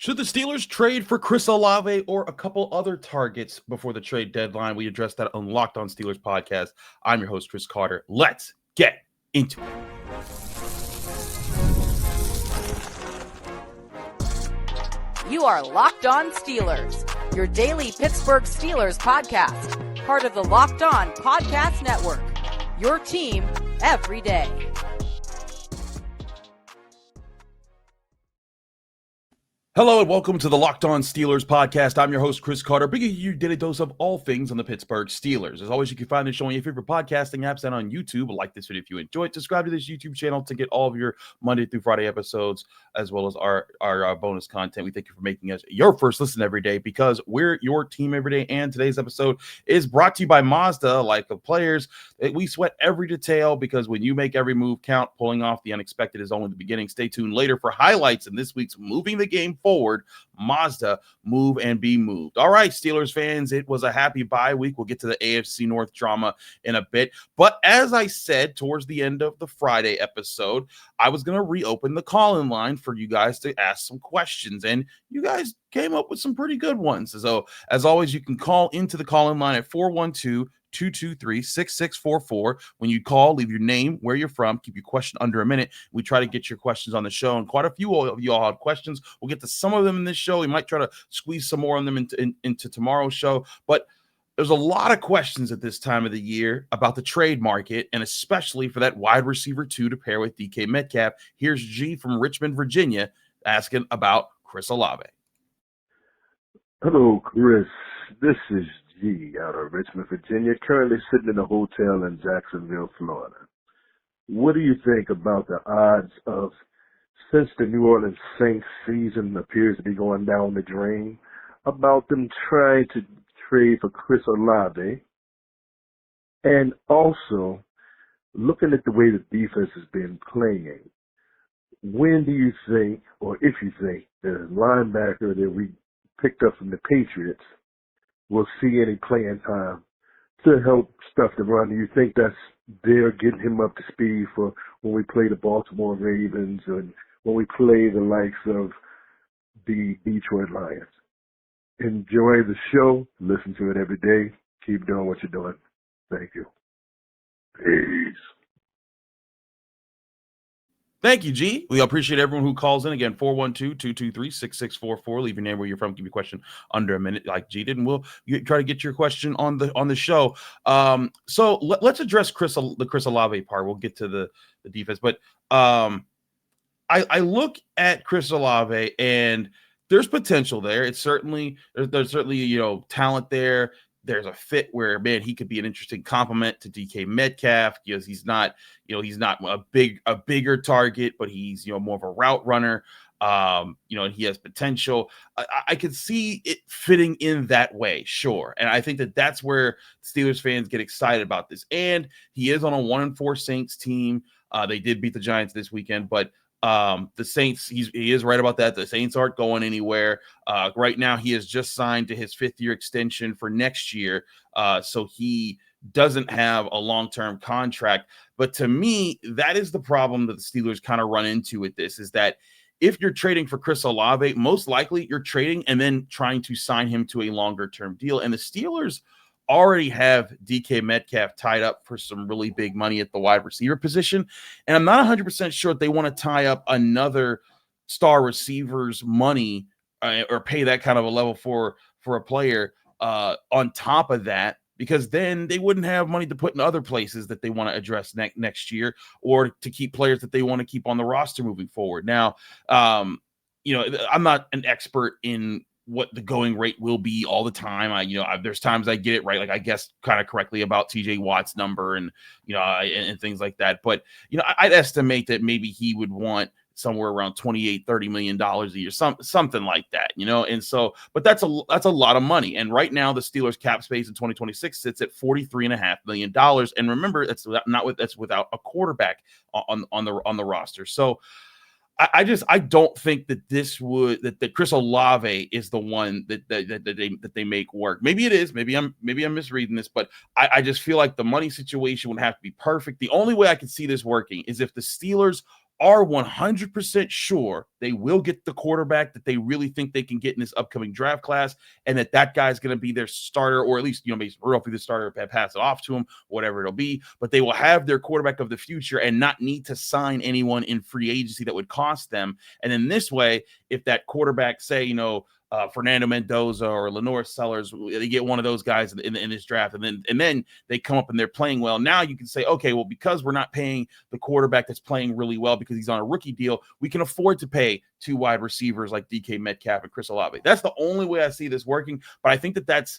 Should the Steelers trade for Chris Olave or a couple other targets before the trade deadline? We addressed that on Locked On Steelers podcast. I'm your host, Chris Carter. Let's get into it. You are Locked On Steelers, your daily Pittsburgh Steelers podcast, part of the Locked On Podcast Network, your team every day. Hello and welcome to the Locked On Steelers podcast. I'm your host, Chris Carter, bringing you your daily dose of all things on the Pittsburgh Steelers. As always, you can find this show on your favorite podcasting apps and on YouTube. Like this video if you enjoy it. Subscribe to this YouTube channel to get all of your Monday through Friday episodes, as well as our bonus content. We thank you for making us your first listen every day because we're your team every day. And today's episode is brought to you by Mazda. Like the players, we sweat every detail because when you make every move count, pulling off the unexpected is only the beginning. Stay tuned later for highlights in this week's Moving the Game Forward. Mazda, move and be moved. All right, Steelers fans, it was a happy bye week. We'll get to the AFC North drama in a bit. But as I said towards the end of the Friday episode, I was going to reopen the call-in line for you guys to ask some questions. And you guys came up with some pretty good ones. So as always, you can call into the call-in line at 412-223-6644. When you call, leave your name, where you're from, keep your question under a minute. We try to get your questions on the show, and quite a few of you all have questions. We'll get to some of them in this show. We might try to squeeze some more on them into tomorrow's show, but there's a lot of questions at this time of the year about the trade market, and especially for that wide receiver 2 to pair with DK Metcalf. Here's G from Richmond, Virginia, asking about Chris Olave. Hello, Chris. This is G out of Richmond, Virginia, currently sitting in a hotel in Jacksonville, Florida. What do you think about the odds of, since the New Orleans Saints season appears to be going down the drain, about them trying to trade for Chris Olave? And also, looking at the way the defense has been playing, when do you think, or if you think, the linebacker that we picked up from the Patriots will see any playing time to help stuff the run? Do you think that's they're getting him up to speed for when we play the Baltimore Ravens and when we play the likes of the Detroit Lions? Enjoy the show. Listen to it every day. Keep doing what you're doing. Thank you. Peace. Thank you, G. We appreciate everyone who calls in. Again, 412-223-6644. Leave your name, where you're from. Keep your question under a minute, like G did, and we'll try to get your question on the show. So let's address the Chris Olave part. We'll get to the defense, but I look at Chris Olave and there's potential there. It's certainly there's certainly talent there. There's a fit where, man, he could be an interesting complement to DK Metcalf because he's not a bigger target, but he's more of a route runner. And he has potential. I could see it fitting in that way, sure. And I think that's where Steelers fans get excited about this. And he is on a 1-4 Saints team. They did beat the Giants this weekend, but the Saints, he is right about that. The Saints aren't going anywhere. Right now, he has just signed to his 5th-year extension for next year. So he doesn't have a long-term contract. But to me, that is the problem that the Steelers kind of run into with this, is that if you're trading for Chris Olave, most likely you're trading and then trying to sign him to a longer-term deal. And the Steelers already have DK Metcalf tied up for some really big money at the wide receiver position. And I'm not 100% sure that they want to tie up another star receiver's money or pay that kind of a level for a player on top of that, because then they wouldn't have money to put in other places that they want to address next year, or to keep players that they want to keep on the roster moving forward. Now, I'm not an expert in what the going rate will be all the time. There's times I get it right, like I guess kind of correctly about TJ Watt's number and things like that. But I'd estimate that maybe he would want somewhere around $28-30 million a year, something like that, And so, but that's a lot of money. And right now, the Steelers cap space in 2026 sits at $43.5 million. And remember, that's without a quarterback on the roster. So I don't think that that Chris Olave is the one that they make work. Maybe it is. Maybe I'm misreading this, but I just feel like the money situation would have to be perfect. The only way I could see this working is if the Steelers are 100% sure they will get the quarterback that they really think they can get in this upcoming draft class, and that guy is going to be their starter, or at least, maybe roughly the starter, pass it off to him, whatever it'll be. But they will have their quarterback of the future and not need to sign anyone in free agency that would cost them. And in this way, if that quarterback, say, Fernando Mendoza or Lenore Sellers, they get one of those guys in this draft, and then they come up and they're playing well. Now you can say, okay, well, because we're not paying the quarterback that's playing really well because he's on a rookie deal, we can afford to pay 2 wide receivers like DK Metcalf and Chris Olave. That's the only way I see this working. But I think that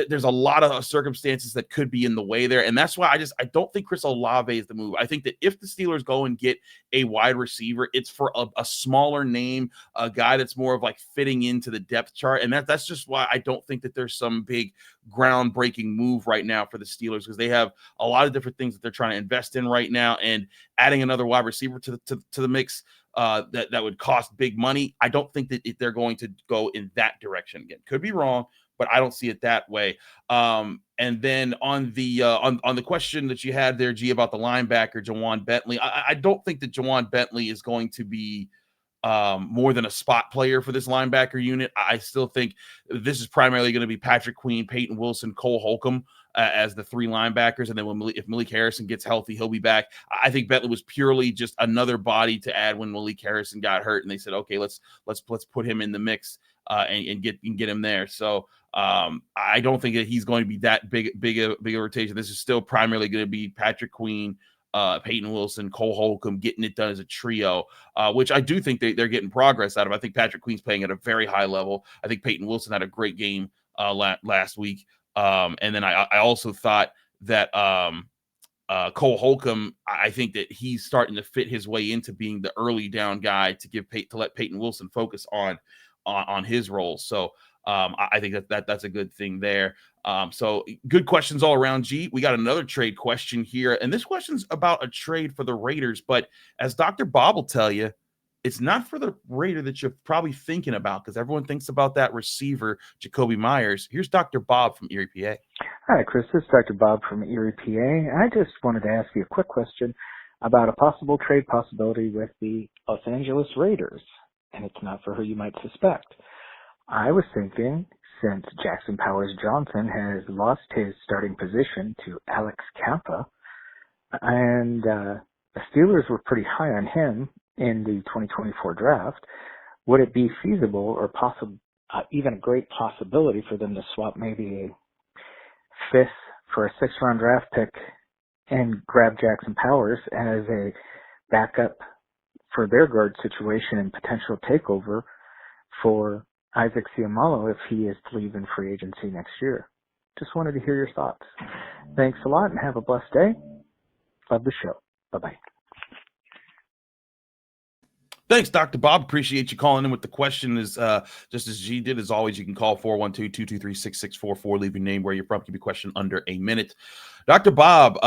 there's a lot of circumstances that could be in the way there. And that's why I don't think Chris Olave is the move. I think that if the Steelers go and get a wide receiver, it's for a smaller name, a guy that's more of like fitting into the depth chart. And that's just why I don't think that there's some big groundbreaking move right now for the Steelers, because they have a lot of different things that they're trying to invest in right now. And adding another wide receiver to the mix, that would cost big money. I don't think that they're going to go in that direction again. Could be wrong, but I don't see it that way. And then on the question that you had there, G, about the linebacker, Jawan Bentley, I don't think that Jawan Bentley is going to be more than a spot player for this linebacker unit. I still think this is primarily going to be Patrick Queen, Peyton Wilson, Cole Holcomb as the 3 linebackers. And then if Malik Harrison gets healthy, he'll be back. I think Bentley was purely just another body to add when Malik Harrison got hurt. And they said, okay, let's put him in the mix and get him there. So I don't think that he's going to be that big a rotation. This is still primarily going to be Patrick Queen, Peyton Wilson, Cole Holcomb, getting it done as a trio, which I do think they're getting progress out of. I think Patrick Queen's playing at a very high level. I think Peyton Wilson had a great game last week. And then I also thought that Cole Holcomb, I think that he's starting to fit his way into being the early down guy to let Peyton Wilson focus on his role. So I think that's a good thing there. So good questions all around, G. We got another trade question here, and this question's about a trade for the Raiders, but as Dr. Bob will tell you, it's not for the Raider that you're probably thinking about, because everyone thinks about that receiver, Jacoby Myers. Here's Dr. Bob from Erie, PA. Hi, Chris. This is Dr. Bob from Erie, PA. I just wanted to ask you a quick question about a possible trade possibility with the Los Angeles Raiders, and it's not for who you might suspect. I was thinking, since Jackson Powers Johnson has lost his starting position to Alex Campa, and the Steelers were pretty high on him in the 2024 draft, would it be feasible or possible, even a great possibility for them to swap maybe a 5th for a 6th-round draft pick and grab Jackson Powers as a backup for their guard situation and potential takeover for Isaac Seumalo if he is to leave in free agency next year? Just wanted to hear your thoughts. Thanks a lot and have a blessed day. Love the show. Bye-bye. Thanks, Dr. Bob. Appreciate you calling in with the question. Is just as G did, as always, you can call 412-223-6644. Leave your name, where you're from. Keep your question under a minute. Dr. Bob,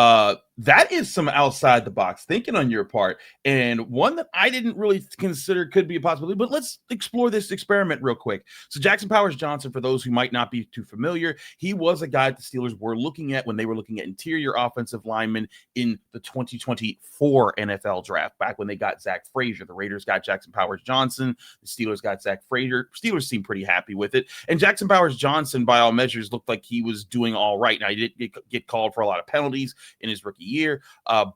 that is some outside the box thinking on your part, and one that I didn't really consider could be a possibility, but let's explore this experiment real quick. So Jackson Powers Johnson, for those who might not be too familiar, he was a guy that the Steelers were looking at when they were looking at interior offensive linemen in the 2024 NFL draft, back when they got Zach Frazier. The Raiders got Jackson Powers Johnson. The Steelers got Zach Frazier. Steelers seemed pretty happy with it. And Jackson Powers Johnson, by all measures, looked like he was doing all right. Now, he did get called for a lot of penalties in his rookie year,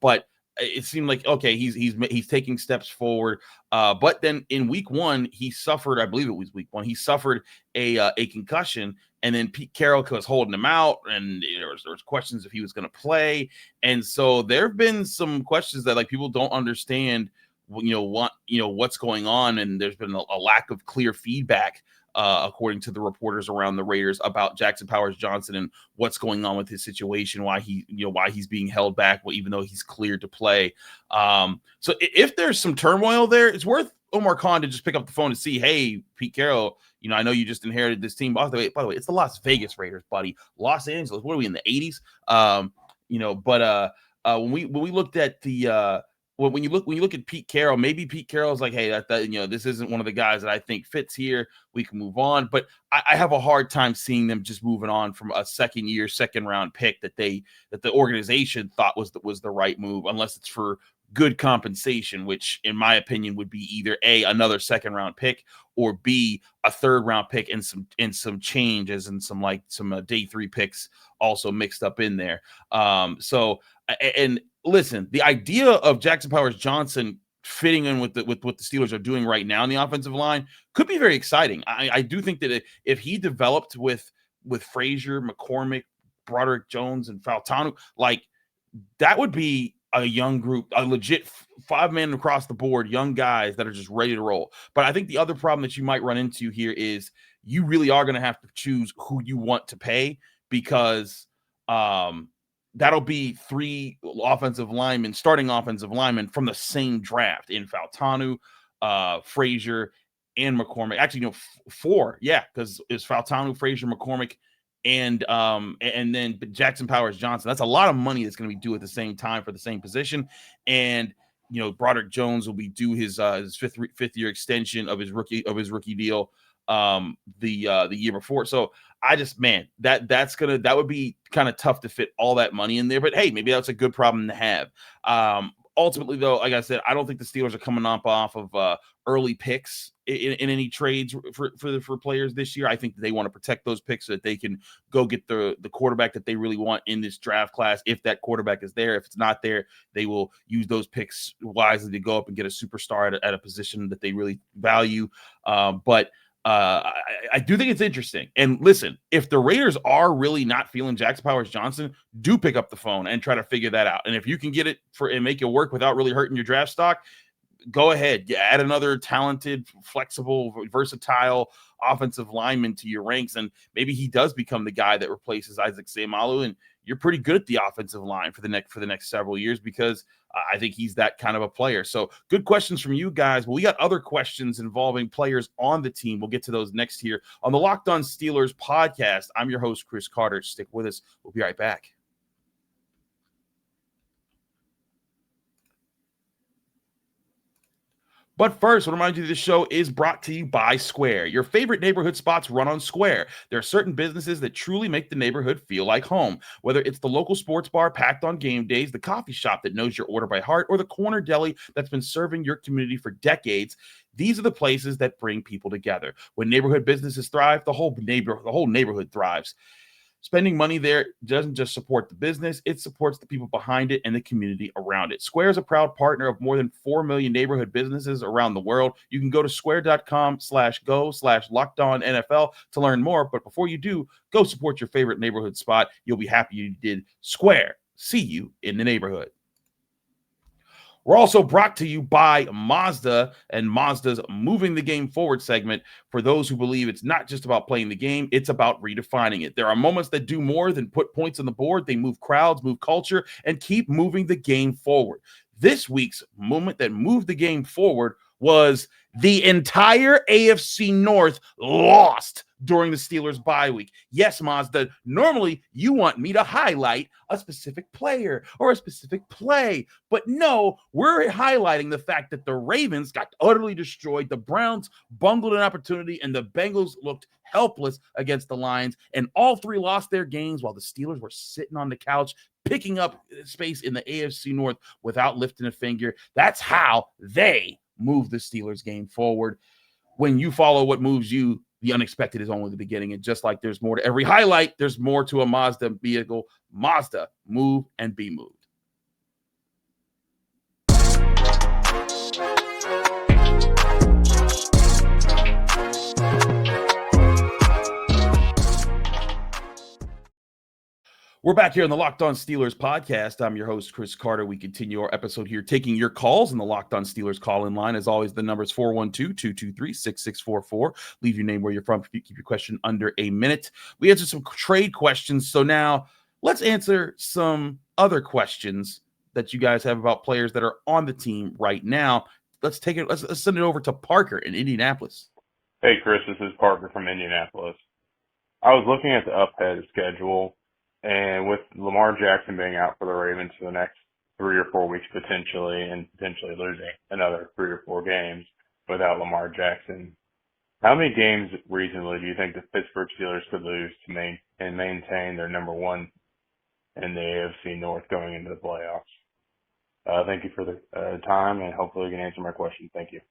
but it seemed like, okay, he's taking steps forward. But then in week 1, he suffered, I believe it was week 1, he suffered a concussion, and then Pete Carroll was holding him out, and there was questions if he was going to play. And so there have been some questions that, like, people don't understand, what's going on, and there's been a lack of clear feedback, according to the reporters around the Raiders, about Jackson Powers Johnson and what's going on with his situation, why he's being held back, even though he's cleared to play. So if there's some turmoil there, it's worth Omar Khan to just pick up the phone and see, hey, Pete Carroll, I know you just inherited this team. By the way, it's the Las Vegas Raiders, buddy. Los Angeles. What are we in the 80s? But when we looked at the when you look at Pete Carroll, maybe Pete Carroll's like, hey, this isn't one of the guys that I think fits here. We can move on. But I have a hard time seeing them just moving on from a second round pick that the organization thought was the right move, unless it's for good compensation, which in my opinion would be either A, another second round pick, or B, a third round pick and some changes and some day 3 picks also mixed up in there. And listen, the idea of Jackson Powers-Johnson fitting in with what the Steelers are doing right now in the offensive line could be very exciting. I do think that if he developed with Frazier, McCormick, Broderick Jones, and Fautanu, like that would be a young group, a legit 5-man across the board, young guys that are just ready to roll. But I think the other problem that you might run into here is you really are going to have to choose who you want to pay, because that'll be 3 starting offensive linemen from the same draft in Fautanu, Frazier, and McCormick. Actually, 4, because it's Fautanu, Frazier, McCormick, and then Jackson Powers-Johnson. That's a lot of money that's going to be due at the same time for the same position. And Broderick Jones will be due his fifth year extension of his rookie deal the year before. So I just, man, that would be kind of tough to fit all that money in there. But hey, maybe that's a good problem to have. Ultimately, though, like I said, I don't think the Steelers are coming off of early picks in any trades for players this year. I think they want to protect those picks so that they can go get the quarterback that they really want in this draft class. If that quarterback is there, if it's not there, they will use those picks wisely to go up and get a superstar at a position that they really value. But I do think it's interesting. And listen, if the Raiders are really not feeling Jackson Powers-Johnson, do pick up the phone and try to figure that out. And if you can get it and make it work without really hurting your draft stock, go ahead. Add another talented, flexible, versatile offensive lineman to your ranks, and maybe he does become the guy that replaces Isaac Seumalo, and you're pretty good at the offensive line for the next several years, because I think he's that kind of a player. So good questions from you guys. Well, we got other questions involving players on the team. We'll get to those next here on the Locked On Steelers podcast. I'm your host, Chris Carter. Stick with us. We'll be right back. But first, I want to remind you this show is brought to you by Square. Your favorite neighborhood spots run on Square. There are certain businesses that truly make the neighborhood feel like home. Whether it's the local sports bar packed on game days, the coffee shop that knows your order by heart, or the corner deli that's been serving your community for decades, these are the places that bring people together. When neighborhood businesses thrive, the whole neighborhood thrives. Spending money there doesn't just support the business, it supports the people behind it and the community around it. Square is a proud partner of more than 4 million neighborhood businesses around the world. You can go to square.com/go/LockedOnNFL to learn more. But before you do, go support your favorite neighborhood spot. You'll be happy you did. Square. See you in the neighborhood. We're also brought to you by Mazda and Mazda's Moving the Game Forward segment for those who believe it's not just about playing the game, it's about redefining it. There are moments that do more than put points on the board. They move crowds, move culture, and keep moving the game forward. This week's moment that moved the game forward was the entire AFC North lost during the Steelers bye week. Yes, Mazda, normally you want me to highlight a specific player or a specific play, but no, we're highlighting the fact that the Ravens got utterly destroyed, the Browns bungled an opportunity, and the Bengals looked helpless against the Lions, and all 3 lost their games while the Steelers were sitting on the couch picking up space in the AFC North without lifting a finger. That's how they move the Steelers game forward. When you follow what moves you, the unexpected is only the beginning. And just like there's more to every highlight, there's more to a Mazda vehicle. Mazda, move and be moved. We're back here on the Locked On Steelers podcast. I'm your host, Chris Carter. We continue our episode here, taking your calls in the Locked On Steelers call-in line. As always, the number is 412-223-6644. Leave your name, where you're from. Keep your question under a minute. We answered some trade questions, so now let's answer some other questions that you guys have about players that are on the team right now. Let's send it over to Parker in Indianapolis. Hey, Chris, this is Parker from Indianapolis. I was looking at the up-ahead schedule, and with Lamar Jackson being out for the Ravens for the next 3 or 4 weeks potentially, and potentially losing another 3 or 4 games without Lamar Jackson, how many games reasonably do you think the Pittsburgh Steelers could lose to maintain their number 1 in the AFC North going into the playoffs? Thank you for the time, and hopefully you can answer my question. Thank you.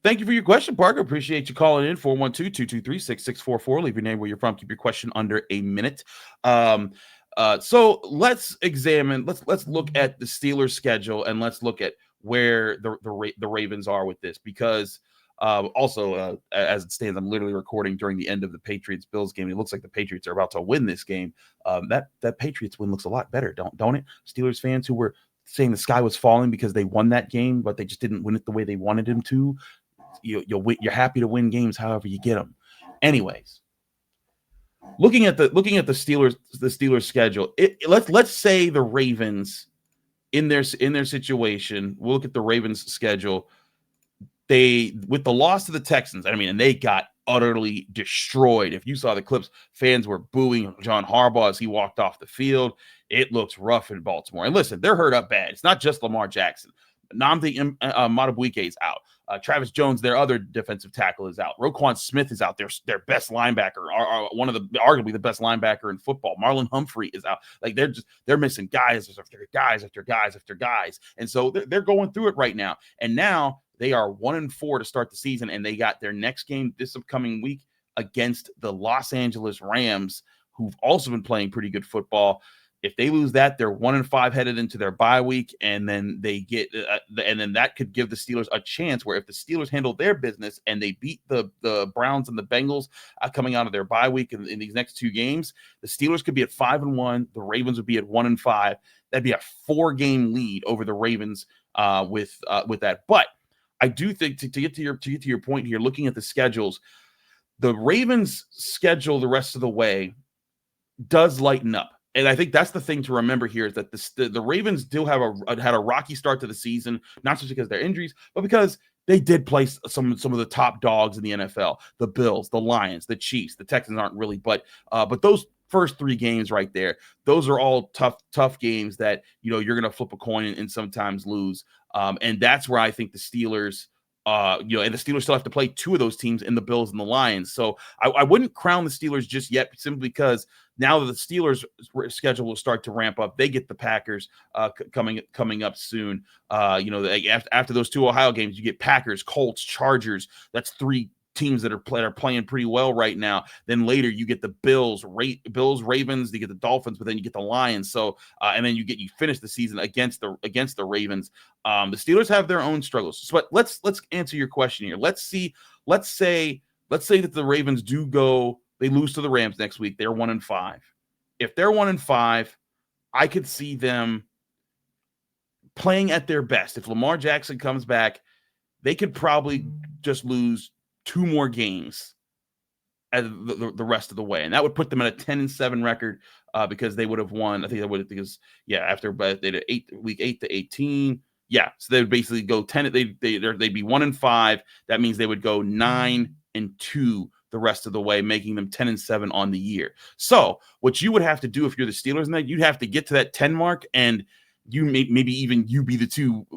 Thank you for your question, Parker. Appreciate you calling in. 412-223-6644. Leave your name, where you're from. Keep your question under a minute. So let's look at the Steelers schedule, and let's look at where the Ravens are with this, because as it stands, I'm literally recording during the end of the Patriots-Bills game. It looks like the Patriots are about to win this game. That Patriots win looks a lot better, don't it? Steelers fans who were saying the sky was falling because they won that game, but they just didn't win it the way they wanted them to. You're happy to win games however you get them. Anyways, looking at the Steelers schedule, let's say the Ravens in their situation. We'll look at the Ravens schedule. With the loss to the Texans, and they got utterly destroyed. If you saw the clips, fans were booing John Harbaugh as he walked off the field. It looks rough in Baltimore. And listen, they're hurt up bad. It's not just Lamar Jackson. Nnamdi Madubuike is out. Travis Jones, their other defensive tackle, is out. Roquan Smith is out. Their best linebacker, arguably the best linebacker in football. Marlon Humphrey is out. Like they're missing guys after guys after guys after guys, and so they're going through it right now. And now they are 1-4 to start the season, and they got their next game this upcoming week against the Los Angeles Rams, who've also been playing pretty good football. If they lose that, they're 1-5 headed into their bye week, and then and then that could give the Steelers a chance where if the Steelers handle their business and they beat the Browns and the Bengals coming out of their bye week in these next two games, the Steelers could be at 5-1. The Ravens would be at 1-5. That'd be a 4-game lead over the Ravens with that. But I do think to get to your point here, looking at the schedules, the Ravens' schedule the rest of the way does lighten up. And I think that's the thing to remember here, is that the Ravens still had a rocky start to the season, not just because of their injuries, but because they did play some of the top dogs in the NFL: the Bills, the Lions, the Chiefs. The Texans aren't really, but those first 3 games right there, those are all tough games that you're going to flip a coin and sometimes lose. And that's where I think the Steelers. And the Steelers still have to play 2 of those teams in the Bills and the Lions. So I wouldn't crown the Steelers just yet, simply because now that the Steelers' schedule will start to ramp up, they get the Packers coming up soon. After those 2 Ohio games, you get Packers, Colts, Chargers. That's 3 teams that are playing pretty well right now. Then later you get the Bills, Ravens, you get the Dolphins, but then you get the Lions. So and then you finish the season against the Ravens. The Steelers have their own struggles. But let's answer your question here. Let's say that the Ravens they lose to the Rams next week. They're 1-5. If they're 1-5, I could see them playing at their best. If Lamar Jackson comes back, they could probably just lose 2 more games as the rest of the way, and that would put them at a 10-7 record because they would have won. I think they would, because after they did week 8 to 18. Yeah, so they would basically go 10. They'd be 1-5. That means they would go 9-2 the rest of the way, making them 10-7 on the year. So what you would have to do if you're the Steelers, and you'd have to get to that 10 mark, and maybe even you be the 2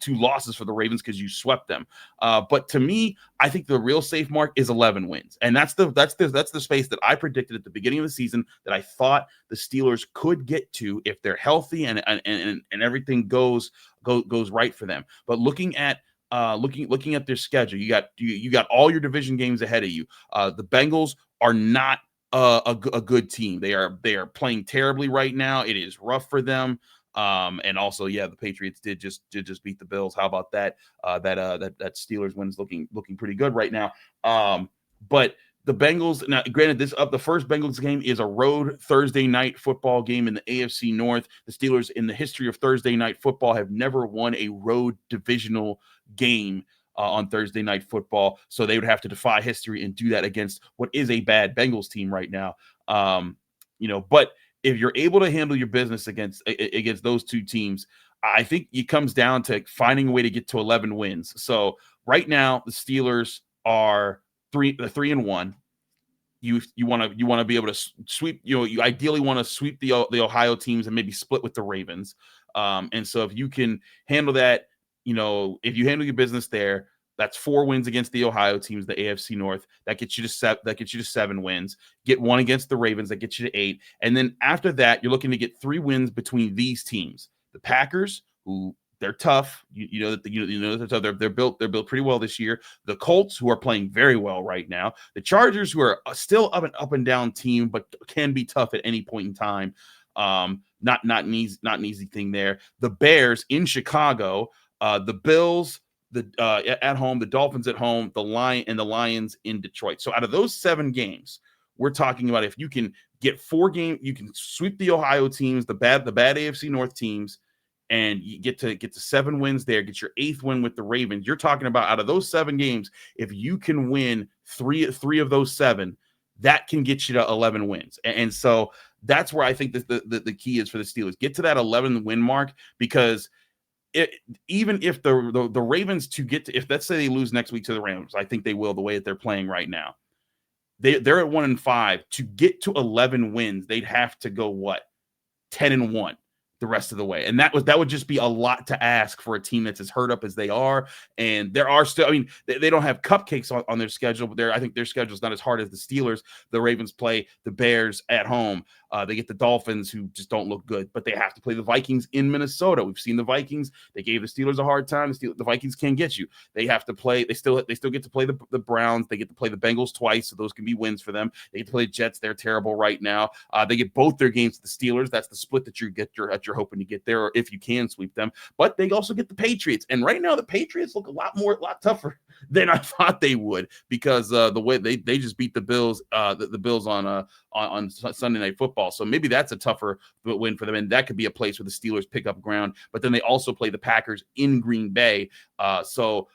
losses for the Ravens because you swept them. But to me, I think the real safe mark is 11 wins, and that's the space that I predicted at the beginning of the season that I thought the Steelers could get to if they're healthy and everything goes right for them. But looking at their schedule, you got all your division games ahead of you. The Bengals are not a good team. They are playing terribly right now. It is rough for them. And also, the Patriots did just beat the Bills. How about that? That Steelers win's looking pretty good right now. But the Bengals, now granted, the first Bengals game is a road Thursday night football game in the AFC North. The Steelers, in the history of Thursday night football, have never won a road divisional game on Thursday night football. So they would have to defy history and do that against what is a bad Bengals team right now. But if you're able to handle your business against those 2 teams, I think it comes down to finding a way to get to 11 wins. So right now, the Steelers are 3-1. You want to be able to sweep. You ideally want to sweep the Ohio teams and maybe split with the Ravens. And so if you can handle that, if you handle your business there, That's 4 wins against the Ohio teams, the AFC North. That gets you to 7 wins. Get 1 against the Ravens. That gets you to 8. And then after that, you're looking to get 3 wins between these teams. The Packers, who they're tough. You know that they're tough. They're built pretty well this year. The Colts, who are playing very well right now. The Chargers, who are still up and down team, but can be tough at any point in time. Not an easy thing there. The Bears in Chicago, the Bills at home, the Dolphins at home, the Lions in Detroit. So out of those 7 games, we're talking about if you can get 4 games, you can sweep the Ohio teams, the bad AFC North teams, and you get to 7 wins there, get your 8th win with the Ravens. You're talking about out of those 7 games, if you can win three of those 7, that can get you to 11 wins. And so that's where I think the key is for the Steelers. Get to that 11 win mark, because even if the Ravens if let's say they lose next week to the Rams, I think they will, the way that they're playing right now. They're at 1-5. To get to 11 wins, they'd have to go 10-1 the rest of the way, and that would just be a lot to ask for a team that's as hurt up as they are. And there are still, I mean, they don't have cupcakes on their schedule, but I think their schedule is not as hard as the Steelers. The Ravens play the Bears at home. They get the Dolphins, who just don't look good, but they have to play the Vikings in Minnesota. We've seen the Vikings. They gave the Steelers a hard time. The Vikings can get you. They have to play. They still get to play the Browns. They get to play the Bengals twice, so those can be wins for them. They get to play the Jets. They're terrible right now. They get both their games to the Steelers. That's the split that you're hoping to get there, or if you can sweep them. But they also get the Patriots, and right now the Patriots look a lot tougher than I thought they would, because the way they just beat the Bills, the Bills on Sunday Night Football. So maybe that's a tougher win for them, and that could be a place where the Steelers pick up ground. But then they also play the Packers in Green Bay. So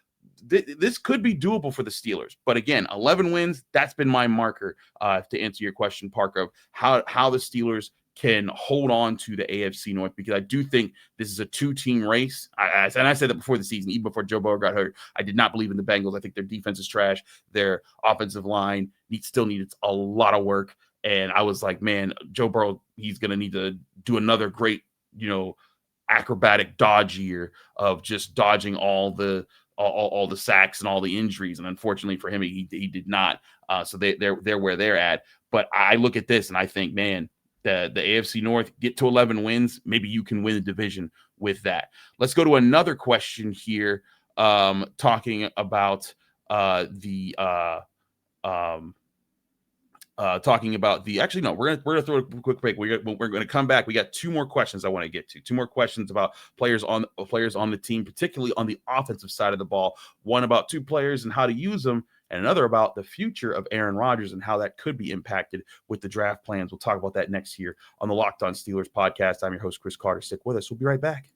this could be doable for the Steelers. But again, 11 wins, that's been my marker to answer your question, Parker, of how the Steelers can hold on to the AFC North, because I do think this is a 2-team race. I said that before the season, even before Joe Burrow got hurt. I did not believe in the Bengals. I think their defense is trash. Their offensive line still needs a lot of work. And I was like, man, Joe Burrow, he's going to need to do another great, acrobatic dodge year of just dodging all the sacks and all the injuries. And unfortunately for him, he did not. So they're where they're at. But I look at this and I think, man, the AFC North, get to 11 wins. Maybe you can win the division with that. Let's go to another question here, talking about actually, no, we're gonna throw a quick break. We're gonna come back. We got 2 more questions I want to get to. 2 more questions about players on the team, particularly on the offensive side of the ball. One about 2 players and how to use them, and another about the future of Aaron Rodgers and how that could be impacted with the draft plans. We'll talk about that next year on the Locked On Steelers podcast. I'm your host, Chris Carter. Stick with us. We'll be right back.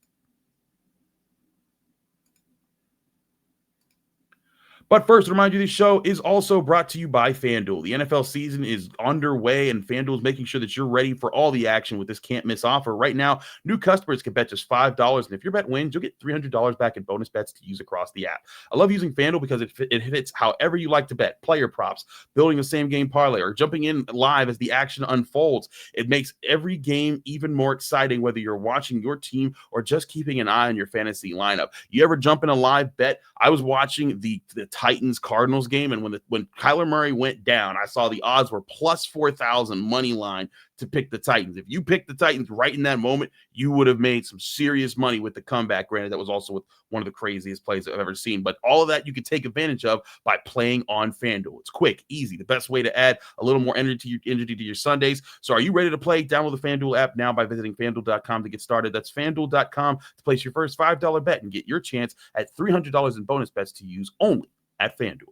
But first, to remind you, this show is also brought to you by FanDuel. The NFL season is underway, and FanDuel is making sure that you're ready for all the action with this can't-miss offer. Right now, new customers can bet just $5, and if your bet wins, you'll get $300 back in bonus bets to use across the app. I love using FanDuel because it fits however you like to bet. Player props, building a same-game parlay, or jumping in live as the action unfolds. It makes every game even more exciting, whether you're watching your team or just keeping an eye on your fantasy lineup. You ever jump in a live bet? I was watching the Titans-Cardinals game, and when Kyler Murray went down, I saw the odds were plus 4,000 money line to pick the Titans. If you picked the Titans right in that moment, you would have made some serious money with the comeback. Granted, that was also with one of the craziest plays I've ever seen. But all of that you could take advantage of by playing on FanDuel. It's quick, easy, the best way to add a little more energy to your Sundays. So are you ready to play? Download the FanDuel app now by visiting FanDuel.com to get started. That's FanDuel.com to place your first $5 bet and get your chance at $300 in bonus bets to use only at FanDuel.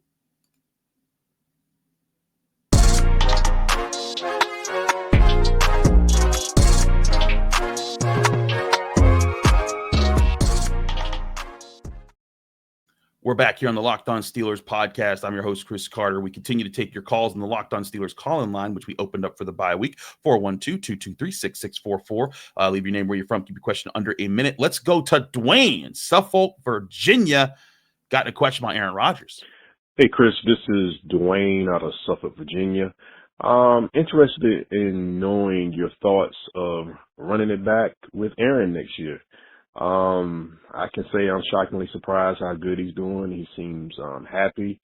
We're back here on the Locked On Steelers podcast. I'm your host, Chris Carter. We continue to take your calls on the Locked On Steelers call-in line, which we opened up for the bye week, 412-223-6644. Leave your name, where you're from, keep your question under a minute. Let's go to Dwayne in Suffolk, Virginia. Got a question about Aaron Rodgers. Hey, Chris, this is Dwayne out of Suffolk, Virginia. Interested in knowing your thoughts of running it back with Aaron next year. I can say I'm shockingly surprised how good he's doing. He seems happy.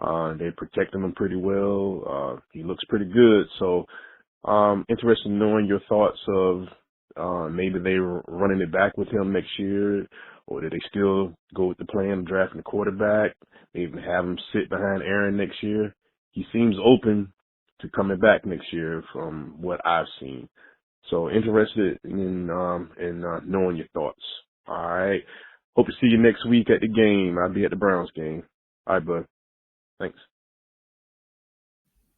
They're protecting him pretty well. He looks pretty good. So interested in knowing your thoughts of maybe they were running it back with him next year, or did they still go with the plan of drafting a quarterback, maybe have him sit behind Aaron next year? He seems open to coming back next year from what I've seen. So interested in knowing your thoughts. All right. Hope to see you next week at the game. I'll be at the Browns game. All right, bud. Thanks.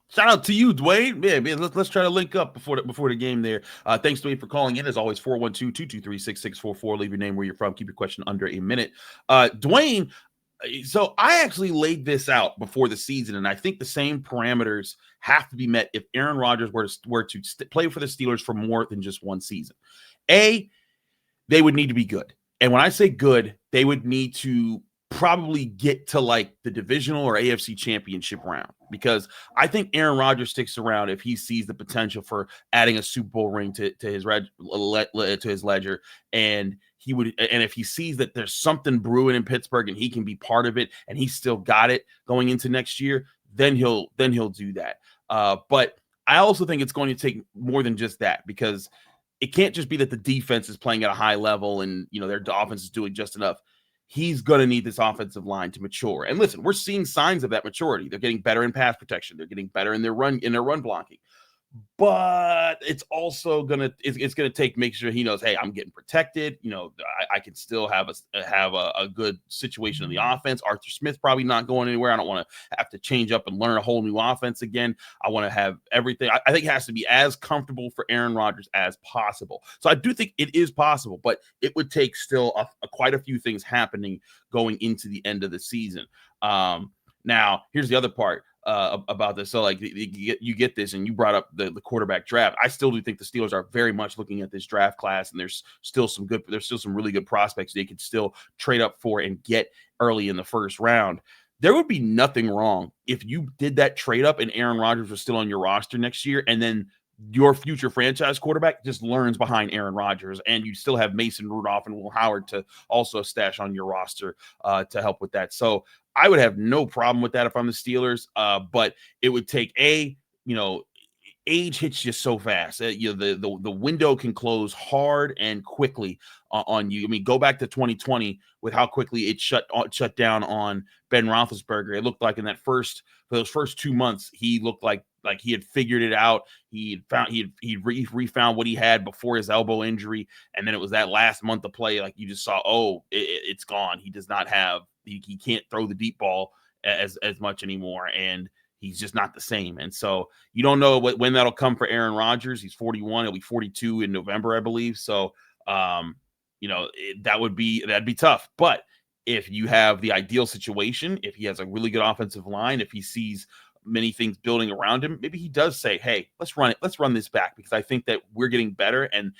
Shout out to you, Dwayne. Yeah, man, let's try to link up before the game there. Thanks, Dwayne, for calling in. As always, 412-223-6644. Leave your name, where you're from. Keep your question under a minute. Dwayne, so I actually laid this out before the season, and I think the same parameters have to be met if Aaron Rodgers were to play for the Steelers for more than just one season. They would need to be good. And when I say good, they would need to probably get to like the divisional or AFC championship round, because I think Aaron Rodgers sticks around if he sees the potential for adding a Super Bowl ring to his ledger, and if he sees that there's something brewing in Pittsburgh and he can be part of it and he's still got it going into next year, then he'll do that. But I also think it's going to take more than just that, because it can't just be that the defense is playing at a high level and their offense is doing just enough. He's going to need this offensive line to mature. And listen, we're seeing signs of that maturity. They're getting better in pass protection. They're getting better in their run blocking. But it's also gonna take make sure he knows, hey, I'm getting protected. I can still have a good situation in the offense. Arthur Smith probably not going anywhere. I don't want to have to change up and learn a whole new offense again. I want to have everything. I think it has to be as comfortable for Aaron Rodgers as possible. So I do think it is possible, but it would take still quite a few things happening going into the end of the season. Now, here's the other part about this. So, like, you get this, and you brought up the quarterback draft. I still do think the Steelers are very much looking at this draft class, and there's still some really good prospects they could still trade up for and get early in the first round. There would be nothing wrong if you did that trade up and Aaron Rodgers was still on your roster next year, and then your future franchise quarterback just learns behind Aaron Rodgers, and you still have Mason Rudolph and Will Howard to also stash on your roster to help with that. So I would have no problem with that if I'm the Steelers, but it would take age hits you so fast. The window can close hard and quickly on you. I mean, go back to 2020 with how quickly it shut down on Ben Roethlisberger. It looked like for those first 2 months, he looked like he had figured it out. He refound what he had before his elbow injury, and then it was that last month of play, like you just saw, it's gone. He does not have. He can't throw the deep ball as much anymore, and he's just not the same. And so you don't know when that'll come for Aaron Rodgers. He's 41. He'll be 42 in November, I believe. So, that'd be tough. But if you have the ideal situation, if he has a really good offensive line, if he sees many things building around him, maybe he does say, hey, let's run this back, because I think that we're getting better. And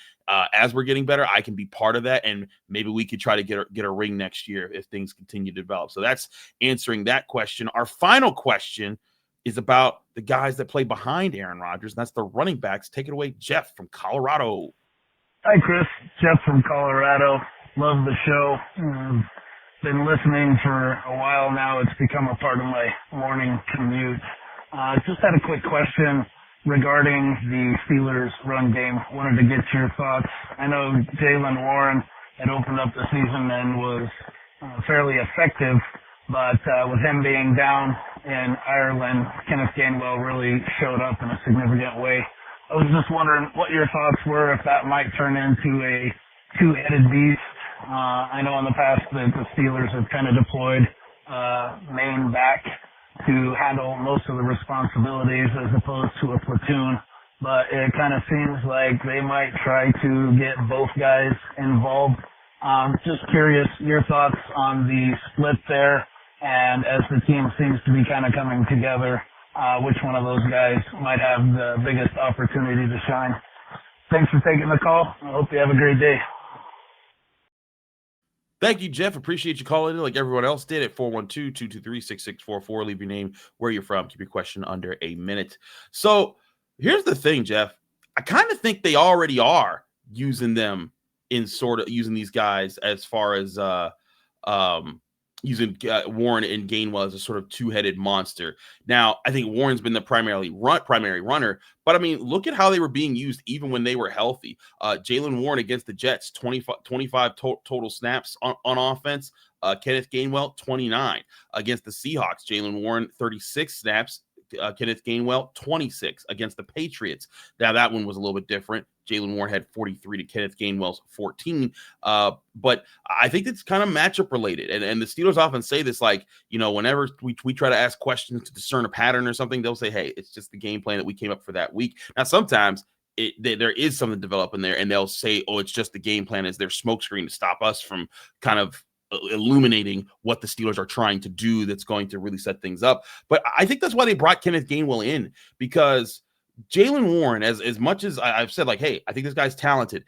as we're getting better, I can be part of that. And maybe we could try to get a ring next year if things continue to develop. So that's answering that question. Our final question is about the guys that play behind Aaron Rodgers, and that's the running backs. Take it away, Jeff from Colorado. Hi, Chris. Jeff from Colorado. Love the show. Been listening for a while now. It's become a part of my morning commute. Just had a quick question regarding the Steelers run game. Wanted to get your thoughts. I know Jaylen Warren had opened up the season and was fairly effective, but with him being down in Ireland, Kenneth Gainwell really showed up in a significant way. I was just wondering what your thoughts were, if that might turn into a two-headed beast. I know in the past that the Steelers have kind of deployed main back to handle most of the responsibilities as opposed to a platoon, but it kind of seems like they might try to get both guys involved. Just curious your thoughts on the split there, and as the team seems to be kind of coming together, which one of those guys might have the biggest opportunity to shine. Thanks for taking the call. I hope you have a great day. Thank you, Jeff. Appreciate you calling in like everyone else did at 412-223-6644. Leave your name, where you're from. Keep your question under a minute. So here's the thing, Jeff. I kind of think they already are using them in sort of using these guys as far as using Warren and Gainwell as a sort of two-headed monster. Now, I think Warren's been the primary runner, but I mean, look at how they were being used even when they were healthy. Jaylen Warren against the Jets, 25 total snaps on offense. Kenneth Gainwell, 29. Against the Seahawks, Jaylen Warren, 36 snaps. Kenneth Gainwell, 26 against the Patriots. Now, that one was a little bit different. Jaylen Warren had 43 to Kenneth Gainwell's 14. But I think it's kind of matchup related. And the Steelers often say this, like, you know, whenever we try to ask questions to discern a pattern or something, they'll say, hey, it's just the game plan that we came up for that week. Now, sometimes there is something developing there, and they'll say, oh, it's just the game plan is their smokescreen to stop us from kind of illuminating what the Steelers are trying to do that's going to really set things up. But I think that's why they brought Kenneth Gainwell in, because Jaylen Warren, as much as I've said, like, hey, I think this guy's talented,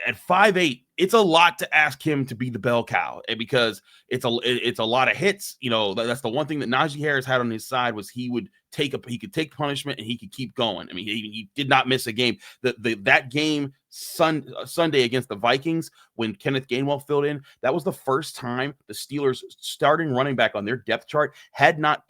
at 5'8", it's a lot to ask him to be the bell cow, because it's a lot of hits. You know, that's the one thing that Najee Harris had on his side, was he could take punishment and he could keep going. I mean, he did not miss a game. That game Sunday against the Vikings, when Kenneth Gainwell filled in, that was the first time the Steelers starting running back on their depth chart had not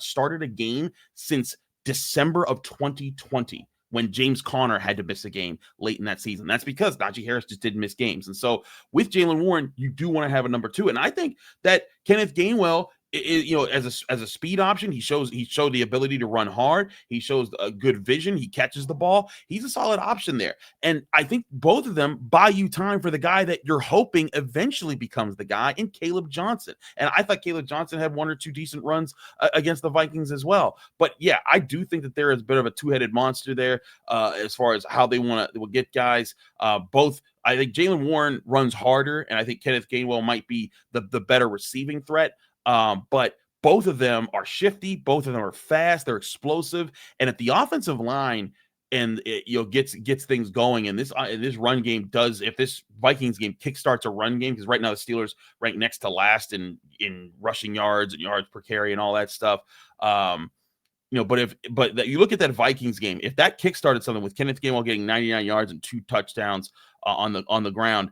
started a game since December of 2020. When James Conner had to miss a game late in that season. That's because Najee Harris just didn't miss games. And so with Jaylen Warren, you do want to have a number two. And I think that Kenneth Gainwell, you know, as a speed option, he showed the ability to run hard. He shows a good vision. He catches the ball. He's a solid option there. And I think both of them buy you time for the guy that you're hoping eventually becomes the guy in Caleb Johnson. And I thought Caleb Johnson had one or two decent runs against the Vikings as well. But yeah, I do think that there is a bit of a two-headed monster there as far as how they want to get guys. Both, I think Jaylen Warren runs harder, and I think Kenneth Gainwell might be the better receiving threat. But both of them are shifty. Both of them are fast. They're explosive. And if the offensive line gets things going, and this run game does, if this Vikings game kickstarts a run game, because right now the Steelers rank next to last in rushing yards and yards per carry and all that stuff. You know, but you look at that Vikings game, if that kickstarted something with Kenneth Gainwell getting 99 yards and 2 touchdowns on the ground,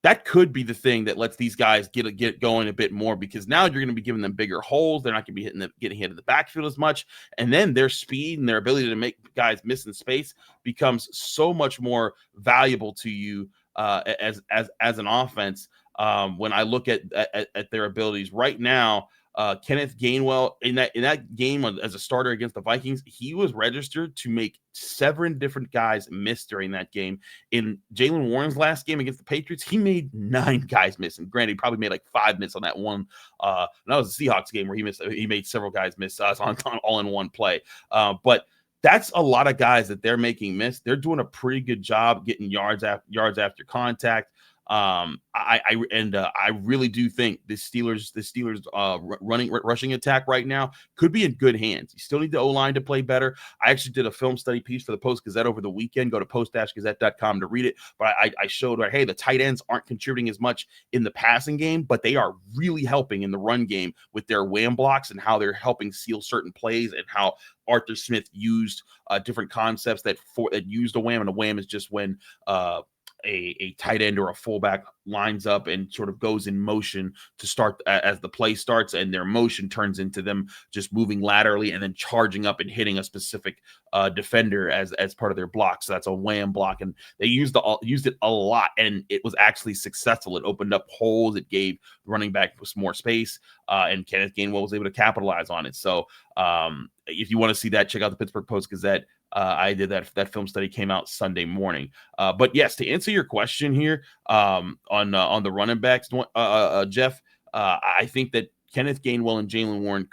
that could be the thing that lets these guys get going a bit more, because now you're going to be giving them bigger holes. They're not going to be getting hit in the backfield as much. And then their speed and their ability to make guys miss in space becomes so much more valuable to you as an offense. When I look at their abilities right now, Kenneth Gainwell in that game as a starter against the Vikings, he was registered to make 7 different guys miss during that game. In Jaylen Warren's last game against the Patriots, he made 9 guys miss. And granted, he probably made like 5 miss on that one. That was the Seahawks game where he made several guys miss on all in one play. But that's a lot of guys that they're making miss. They're doing a pretty good job getting yards after contact. I really do think the Steelers rushing attack right now could be in good hands. You still need the O-line to play better. I actually did a film study piece for the Post-Gazette over the weekend. Go to post-gazette.com to read it. But I showed, hey, the tight ends aren't contributing as much in the passing game, but they are really helping in the run game with their wham blocks and how they're helping seal certain plays, and how Arthur Smith used different concepts that used a wham, and a wham is just when a tight end or a fullback lines up and sort of goes in motion to start as the play starts, and their motion turns into them just moving laterally and then charging up and hitting a specific defender as part of their block. So that's a wham block, and they used it a lot, and it was actually successful. It opened up holes. It gave the running back some more space, and Kenneth Gainwell was able to capitalize on it. So if you want to see that, check out the Pittsburgh Post-Gazette. I did that film study, came out Sunday morning. But yes, to answer your question here on the running backs, Jeff, I think that Kenneth Gainwell and Jaylen Warren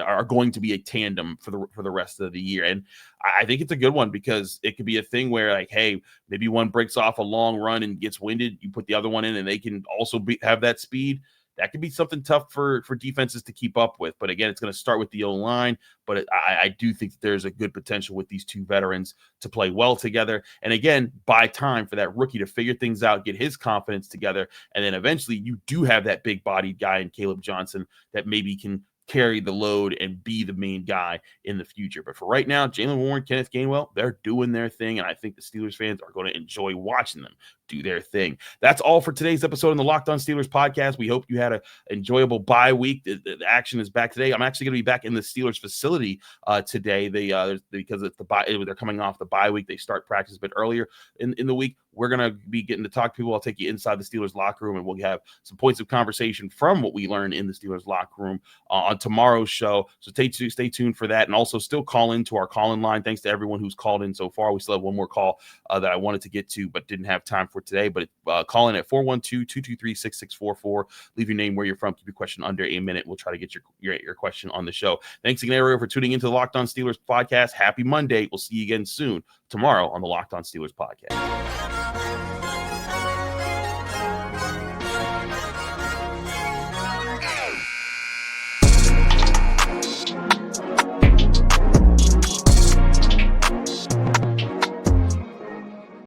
are going to be a tandem for the rest of the year, and I think it's a good one, because it could be a thing where, like, hey, maybe one breaks off a long run and gets winded, you put the other one in, and they can also have that speed. That could be something tough for defenses to keep up with. But again, it's going to start with the O-line. But I do think that there's a good potential with these two veterans to play well together. And again, buy time for that rookie to figure things out, get his confidence together. And then eventually you do have that big-bodied guy in Caleb Johnson that maybe can carry the load and be the main guy in the future. But for right now, Jaylen Warren, Kenneth Gainwell, they're doing their thing. And I think the Steelers fans are going to enjoy watching them do their thing. That's all for today's episode on the Locked On Steelers podcast. We hope you had an enjoyable bye week. The action is back today. I'm actually going to be back in the Steelers facility today. Because it's they're coming off the bye week. They start practice a bit earlier in the week. We're going to be getting to talk to people. I'll take you inside the Steelers locker room, and we'll have some points of conversation from what we learned in the Steelers locker room on tomorrow's show. So stay tuned for that. And also still call into our call-in line. Thanks to everyone who's called in so far. We still have one more call that I wanted to get to but didn't have time for today. But call in at 412-223-6644. Leave your name, where you're from. Keep your question under a minute. We'll try to get your question on the show. Thanks again, everyone, for tuning into the Locked On Steelers podcast. Happy Monday. We'll see you again soon tomorrow on the Locked On Steelers podcast.